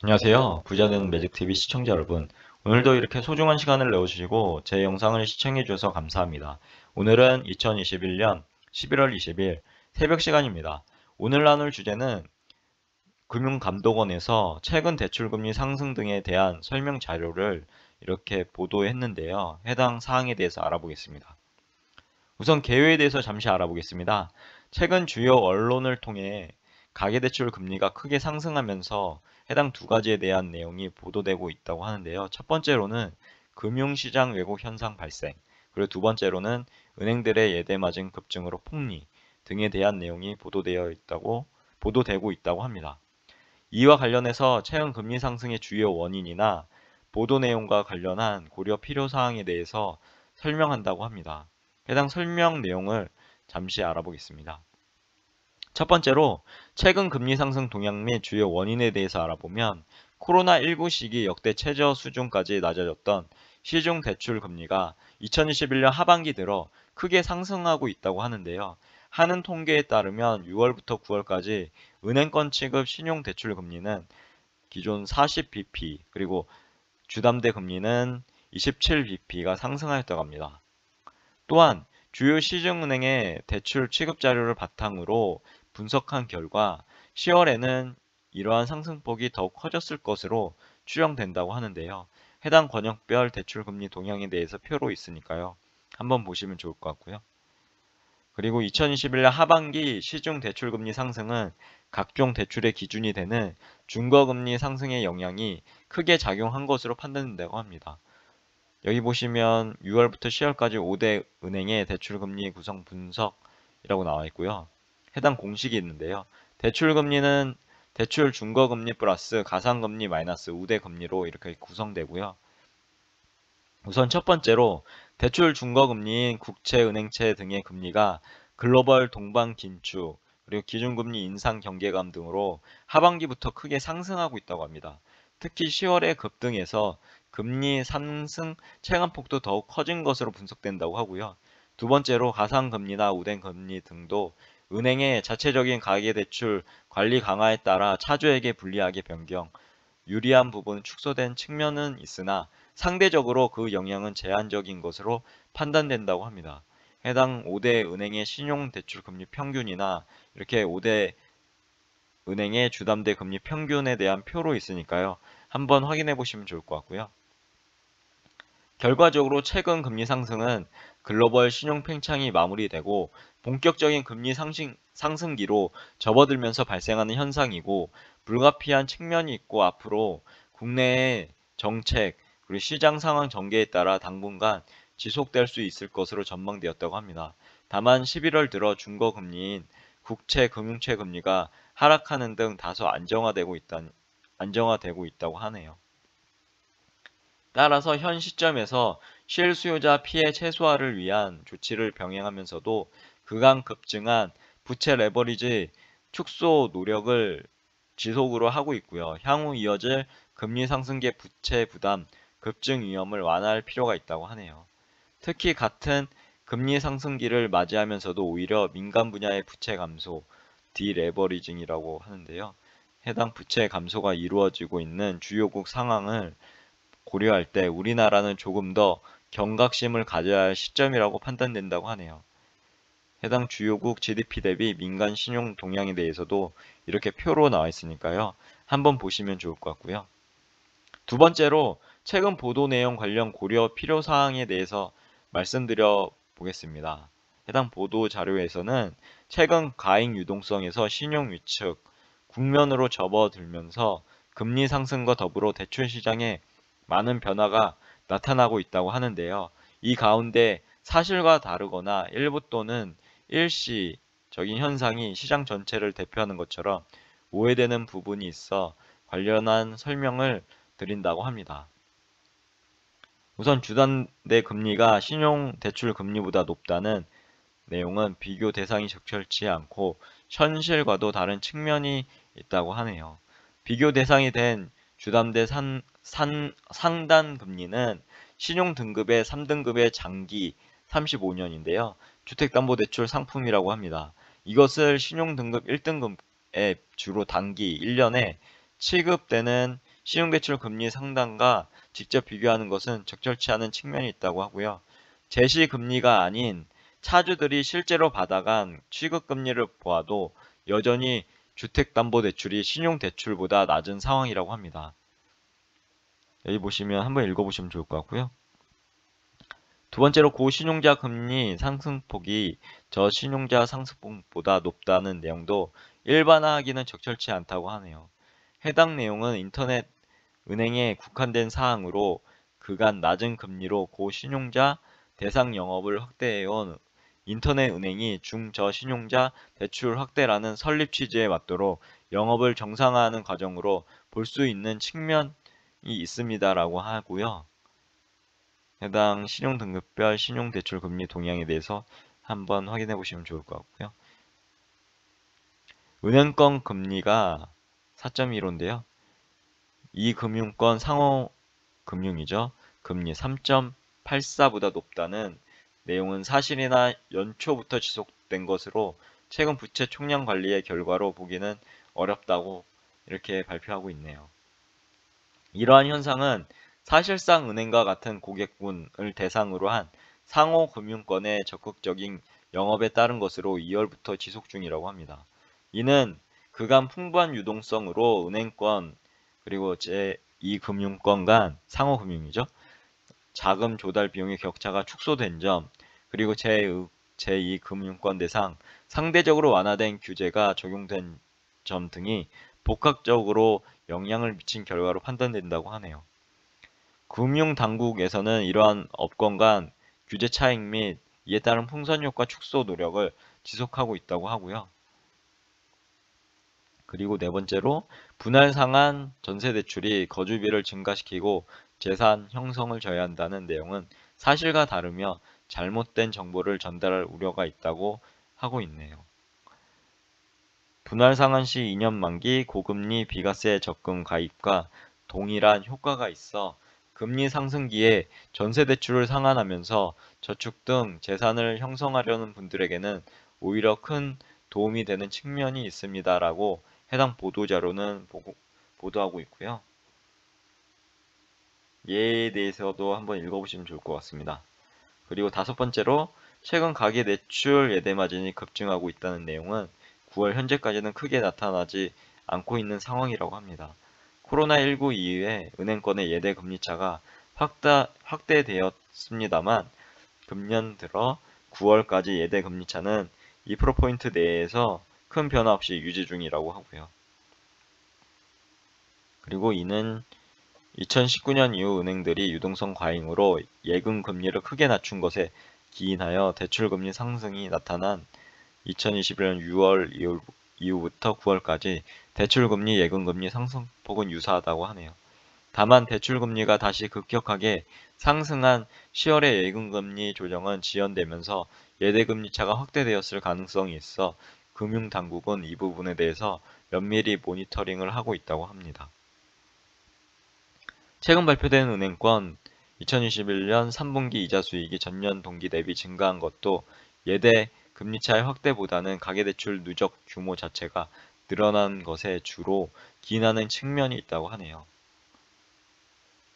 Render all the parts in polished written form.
안녕하세요. 부자되는 매직TV 시청자 여러분. 오늘도 이렇게 소중한 시간을 내어주시고 제 영상을 시청해 주셔서 감사합니다. 오늘은 2021년 11월 20일 새벽 시간입니다. 오늘 나눌 주제는 금융감독원에서 최근 대출금리 상승 등에 대한 설명 자료를 이렇게 보도했는데요. 해당 사항에 대해서 알아보겠습니다. 우선 개요에 대해서 잠시 알아보겠습니다. 최근 주요 언론을 통해 가계대출 금리가 크게 상승하면서 해당 두 가지에 대한 내용이 보도되고 있다고 하는데요. 첫 번째로는 금융시장 왜곡 현상 발생, 그리고 두 번째로는 은행들의 예대마진 급증으로 폭리 등에 대한 내용이 보도되고 있다고 합니다. 이와 관련해서 최근 금리 상승의 주요 원인이나 보도 내용과 관련한 고려 필요 사항에 대해서 설명한다고 합니다. 해당 설명 내용을 잠시 알아보겠습니다. 첫 번째로 최근 금리 상승 동향 및 주요 원인에 대해서 알아보면 코로나19 시기 역대 최저 수준까지 낮아졌던 시중 대출 금리가 2021년 하반기 들어 크게 상승하고 있다고 하는데요. 하는 통계에 따르면 6월부터 9월까지 은행권 취급 신용 대출 금리는 기존 40bp 그리고 주담대 금리는 27bp가 상승하였다고 합니다. 또한 주요 시중은행의 대출 취급 자료를 바탕으로 분석한 결과 10월에는 이러한 상승폭이 더욱 커졌을 것으로 추정된다고 하는데요. 해당 권역별 대출금리 동향에 대해서 표로 있으니까요. 한번 보시면 좋을 것 같고요. 그리고 2021년 하반기 시중 대출금리 상승은 각종 대출의 기준이 되는 중거금리 상승의 영향이 크게 작용한 것으로 판단된다고 합니다. 여기 보시면 6월부터 10월까지 5대 은행의 대출금리 구성 분석이라고 나와 있고요. 해당 공식이 있는데요. 대출금리는 대출 중거금리 플러스 가상금리 마이너스 우대 금리로 이렇게 구성되고요. 우선 첫 번째로 대출 중거금리인 국채은행채 등의 금리가 글로벌 동반 긴축 그리고 기준금리 인상 경계감 등으로 하반기부터 크게 상승하고 있다고 합니다. 특히 10월에 급등해서 금리 상승 체감폭도 더욱 커진 것으로 분석된다고 하고요. 두 번째로 가상금리나 우대금리 등도 은행의 자체적인 가계대출 관리 강화에 따라 차주에게 불리하게 변경, 유리한 부분 축소된 측면은 있으나 상대적으로 그 영향은 제한적인 것으로 판단된다고 합니다. 해당 5대 은행의 신용대출금리 평균이나 이렇게 5대 은행의 주담대 금리 평균에 대한 표로 있으니까요. 한번 확인해 보시면 좋을 것 같고요. 결과적으로 최근 금리 상승은 글로벌 신용 팽창이 마무리되고 본격적인 금리 상승기로 접어들면서 발생하는 현상이고 불가피한 측면이 있고 앞으로 국내의 정책 그리고 시장 상황 전개에 따라 당분간 지속될 수 있을 것으로 전망되었다고 합니다. 다만 11월 들어 중거금리인 국채 금융채 금리가 하락하는 등 다소 안정화되고 있다고 하네요. 따라서 현 시점에서 실수요자 피해 최소화를 위한 조치를 병행하면서도 그간 급증한 부채 레버리지 축소 노력을 지속으로 하고 있고요. 향후 이어질 금리 상승계 부채 부담 급증 위험을 완화할 필요가 있다고 하네요. 특히 같은 금리 상승기를 맞이하면서도 오히려 민간 분야의 부채 감소, 디레버리징이라고 하는데요. 해당 부채 감소가 이루어지고 있는 주요국 상황을 고려할 때 우리나라는 조금 더 경각심을 가져야 할 시점이라고 판단된다고 하네요. 해당 주요국 GDP 대비 민간 신용 동향에 대해서도 이렇게 표로 나와 있으니까요. 한번 보시면 좋을 것 같고요. 두 번째로 최근 보도 내용 관련 고려 필요 사항에 대해서 말씀드려 보겠습니다. 해당 보도 자료에서는 최근 가액 유동성에서 신용 위축, 국면으로 접어들면서 금리 상승과 더불어 대출 시장에 많은 변화가 나타나고 있다고 하는데요. 이 가운데 사실과 다르거나 일부 또는 일시적인 현상이 시장 전체를 대표하는 것처럼 오해되는 부분이 있어 관련한 설명을 드린다고 합니다. 우선 주담대 금리가 신용대출 금리보다 높다는 내용은 비교 대상이 적절치 않고 현실과도 다른 측면이 있다고 하네요. 비교 대상이 된 주담대 상단 금리는 신용등급의 3등급의 장기 35년인데요. 주택담보대출 상품이라고 합니다. 이것을 신용등급 1등급에 주로 단기 1년에 취급되는 신용대출 금리 상단과 직접 비교하는 것은 적절치 않은 측면이 있다고 하고요. 제시금리가 아닌 차주들이 실제로 받아간 취급금리를 보아도 여전히 주택담보대출이 신용대출보다 낮은 상황이라고 합니다. 여기 보시면 한번 읽어보시면 좋을 것 같고요. 두 번째로 고신용자 금리 상승폭이 저신용자 상승폭보다 높다는 내용도 일반화하기는 적절치 않다고 하네요. 해당 내용은 인터넷 은행에 국한된 사항으로 그간 낮은 금리로 고신용자 대상 영업을 확대해온 인터넷 은행이 중저신용자 대출 확대라는 설립 취지에 맞도록 영업을 정상화하는 과정으로 볼 수 있는 측면이 있습니다라고 하고요. 해당 신용등급별 신용대출 금리 동향에 대해서 한번 확인해 보시면 좋을 것 같고요. 은행권 금리가 4.15인데요. 이 금융권 상호 금융이죠. 금리 3.84보다 높다는 내용은 사실이나 연초부터 지속된 것으로 최근 부채 총량 관리의 결과로 보기는 어렵다고 이렇게 발표하고 있네요. 이러한 현상은 사실상 은행과 같은 고객군을 대상으로 한 상호금융권의 적극적인 영업에 따른 것으로 2월부터 지속 중이라고 합니다. 이는 그간 풍부한 유동성으로 은행권 그리고 제2금융권 간 상호금융이죠. 자금 조달 비용의 격차가 축소된 점, 그리고 제2금융권 대상 상대적으로 완화된 규제가 적용된 점 등이 복합적으로 영향을 미친 결과로 판단된다고 하네요. 금융당국에서는 이러한 업권 간 규제 차익 및 이에 따른 풍선 효과 축소 노력을 지속하고 있다고 하고요. 그리고 네 번째로 분할 상한 전세 대출이 거주비를 증가시키고 재산 형성을 저해한다는 내용은 사실과 다르며 잘못된 정보를 전달할 우려가 있다고 하고 있네요. 분할 상한 시 2년 만기 고금리 비과세 적금 가입과 동일한 효과가 있어 금리 상승기에 전세 대출을 상환하면서 저축 등 재산을 형성하려는 분들에게는 오히려 큰 도움이 되는 측면이 있습니다라고 해당 보도자료는 보도하고 있고요. 예에 대해서도 한번 읽어보시면 좋을 것 같습니다. 그리고 다섯 번째로 최근 가계대출 예대마진이 급증하고 있다는 내용은 9월 현재까지는 크게 나타나지 않고 있는 상황이라고 합니다. 코로나19 이후에 은행권의 예대 금리차가 확대되었습니다만 금년 들어 9월까지 예대 금리차는 2%포인트 내에서 큰 변화 없이 유지 중이라고 하고요. 그리고 이는 2019년 이후 은행들이 유동성 과잉으로 예금 금리를 크게 낮춘 것에 기인하여 대출금리 상승이 나타난 2021년 6월 이후부터 9월까지 대출금리, 예금금리 상승폭은 유사하다고 하네요. 다만 대출금리가 다시 급격하게 상승한 10월의 예금금리 조정은 지연되면서 예대금리 차가 확대되었을 가능성이 있어 금융당국은 이 부분에 대해서 면밀히 모니터링을 하고 있다고 합니다. 최근 발표된 은행권 2021년 3분기 이자 수익이 전년 동기 대비 증가한 것도 예대 금리차의 확대보다는 가계대출 누적 규모 자체가 늘어난 것에 주로 기인하는 측면이 있다고 하네요.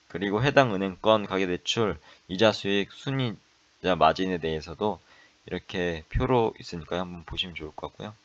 그리고 해당 은행권 가계대출 이자 수익 순이자 마진에 대해서도 이렇게 표로 있으니까 한번 보시면 좋을 것 같고요.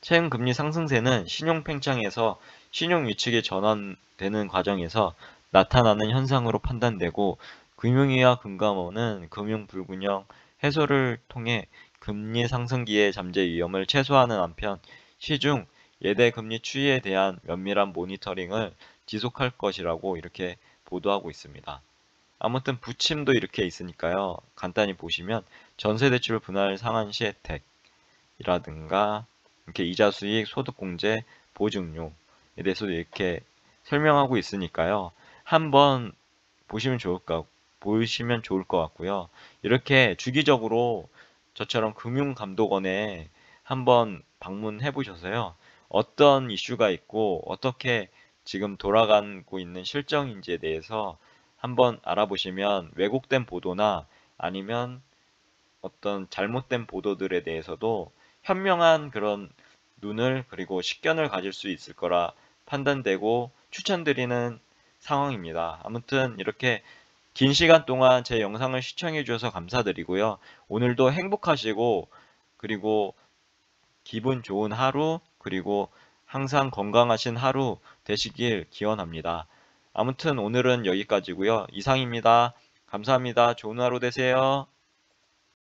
최근 금리 상승세는 신용 팽창에서 신용 위축이 전환되는 과정에서 나타나는 현상으로 판단되고 금융위와 금감원은 금융 불균형 해소를 통해 금리 상승기의 잠재 위험을 최소화하는 한편 시중 예대 금리 추이에 대한 면밀한 모니터링을 지속할 것이라고 이렇게 보도하고 있습니다. 아무튼 부침도 이렇게 있으니까요. 간단히 보시면 전세대출 분할 상한 시 혜택이라든가 이렇게 이자 수익, 소득 공제, 보증료에 대해서도 이렇게 설명하고 있으니까요. 한번 보시면 좋을 것 같고요. 이렇게 주기적으로 저처럼 금융감독원에 한번 방문해 보셔서요. 어떤 이슈가 있고 어떻게 지금 돌아가고 있는 실정인지에 대해서 한번 알아보시면 왜곡된 보도나 아니면 어떤 잘못된 보도들에 대해서도 현명한 그런 눈을 그리고 식견을 가질 수 있을 거라 판단되고 추천드리는 상황입니다. 아무튼 이렇게 긴 시간 동안 제 영상을 시청해 주셔서 감사드리고요. 오늘도 행복하시고 그리고 기분 좋은 하루 그리고 항상 건강하신 하루 되시길 기원합니다. 아무튼 오늘은 여기까지고요. 이상입니다. 감사합니다. 좋은 하루 되세요.